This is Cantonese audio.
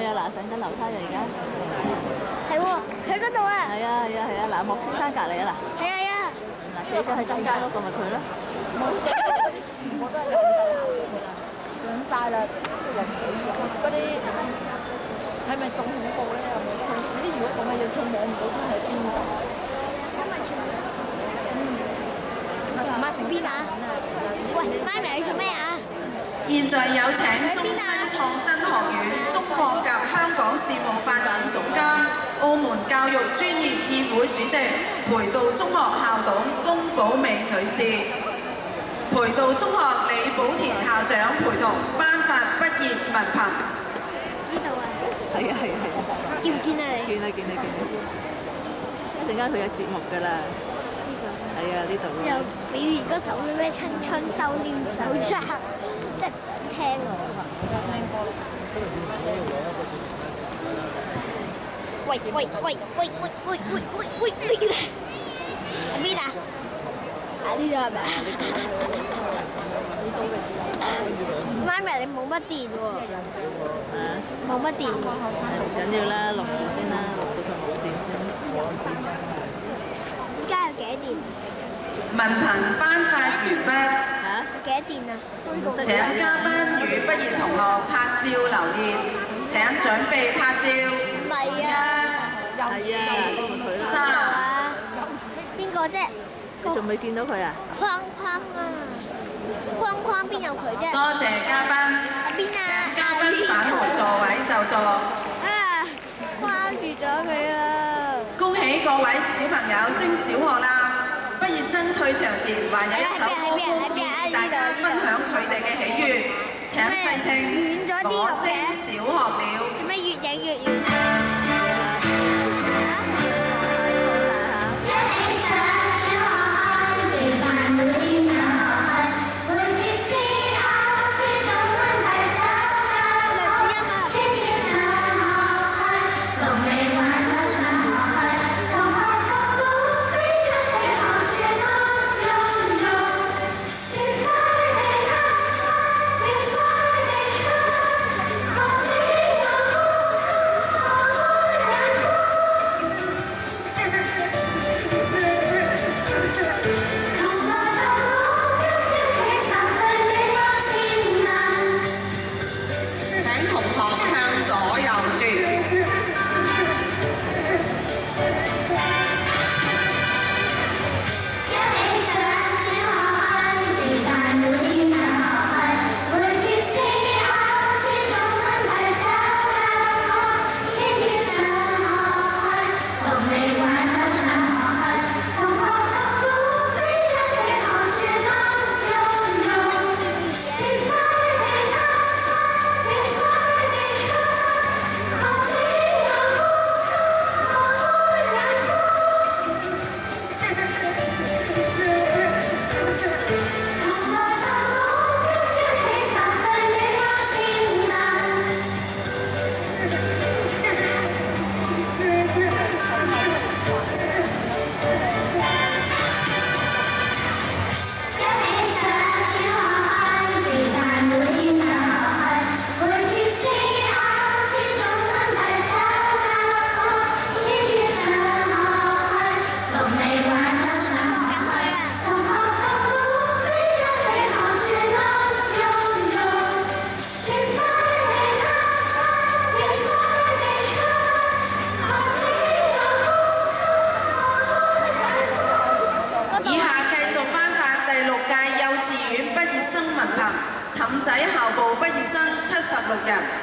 啊，嗱，上緊樓梯啊，而家。係喎，佢嗰度啊。係啊係啊係啊，嗱，莫先生隔離啊嗱。係啊係啊。嗱，企咗喺中間嗰個咪佢咯。冇上嗰啲全部都係人就鬧㗎啦，上晒啦，嗰啲係咪仲恐怖咧？係咪仲呢啲？如果咁嘅嘢，仲望唔到都係邊個？邊啊？喂，媽咪你做咩啊？現在有請中西創新學院中國及香港事務發展總監、澳門教育專業協會主席培道中學校董龔寶美女士，培道中學李寶田校長陪同頒發畢業文憑。呢度啊？係啊係啊係啊。見唔見啊你？見啦見啦見啦！一陣間佢有節目㗎啦。係啊，呢度。又表現嗰首咩《青春修煉手冊》，真係唔想聽喎。喂喂喂喂喂喂喂喂喂！喺邊啊？啊呢度係咪啊？媽咪你冇乜電喎。啊？冇乜電喎。唔緊要啦，錄住先啦，錄到佢冇電先。而家有幾多電？文憑頒發完畢，嚇？幾多電啊？請嘉賓與畢業同學拍照留念，請準備拍照。唔係啊。係啊，呢個佢邊啦。個啊？邊個啫？你仲未見到佢啊？框框啊！框框邊有佢啫？多謝嘉賓。邊啊？嘉賓返回座位就座。啊！框住咗佢啦！恭喜各位小朋友升小學啦！畢業生退場前還有一首歌曲與大家分享佢哋嘅喜悅，請細聽。我升小學了。做咩越影越遠？氹仔校部畢業生76人。